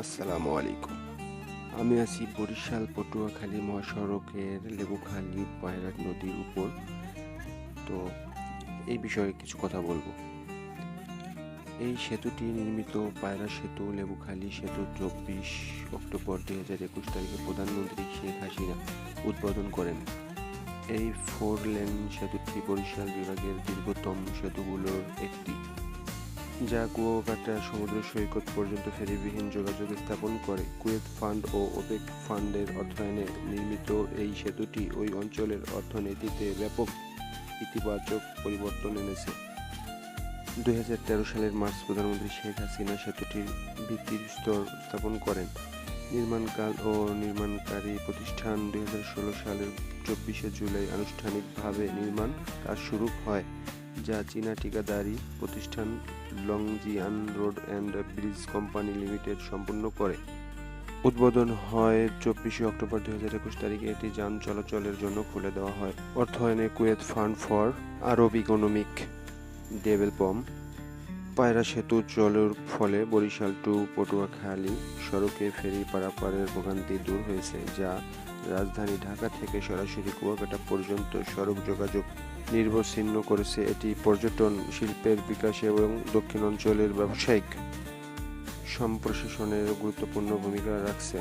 আসসালামু আলাইকুম। আমি আছি বরিশাল পটুয়াখালী মহাসড়কের লেবুখালী পায়রা নদীর উপর। তো এই বিষয়ে কিছু কথা বলবো। এই সেতুটি নির্মিত পায়রা সেতু লেবুখালী সেতু 24 অক্টোবর 2021 তারিখে প্রধানমন্ত্রী শেখ হাসিনা উদ্বোধন করেন। এই 4 লেন সেতুটি বরিশাল বিভাগের দীর্ঘতম সেতুগুলোর একটি, যা কুয়াকাটা সমুদ্র সৈকত পর্যন্ত ফেরিবিহীন যোগাযোগ স্থাপন করে। কুয়েত ফান্ড ও ওপেক ফান্ডের অর্থায়নে নির্মিত এই সেতুটি ওই অঞ্চলের অর্থনীতিতে ব্যাপক ইতিবাচক পরিবর্তন এনেছে। 2013 সালের মার্চ প্রধানমন্ত্রী শেখ হাসিনা সেতুটির ভিত্তির স্তর স্থাপন করেন। নির্মাণকাল ও নির্মাণকারী প্রতিষ্ঠান 2016 সালের 24শে জুলাই আনুষ্ঠানিকভাবে নির্মাণ কাজ শুরু হয়, যা চীনা ঠিকাদারি প্রতিষ্ঠান Longjian road and bridge company limited সম্পন্ন করে। উদ্বোধন হয় 24 অক্টোবর 2021 তারিখে। এটি যান চলাচলের জন্য খুলে দেওয়া হয়। অর্থায়নে Kuwait fund for Arab economic development. পায়রা সেতু চালুর ফলে বরিশাল টু পটুয়াখালী সড়কে ফেরি পারাপারের ভোগান্তি দূর হয়েছে, যা রাজধানী ঢাকা থেকে সরাসরি কুয়াকাটা পর্যন্ত সড়ক যোগাযোগ নিরবচ্ছিন্ন করেছে। এটি পর্যটন শিল্পের বিকাশে এবং দক্ষিণ অঞ্চলের ব্যবসায়িক সম্প্রসারণে গুরুত্বপূর্ণ ভূমিকা রাখছে।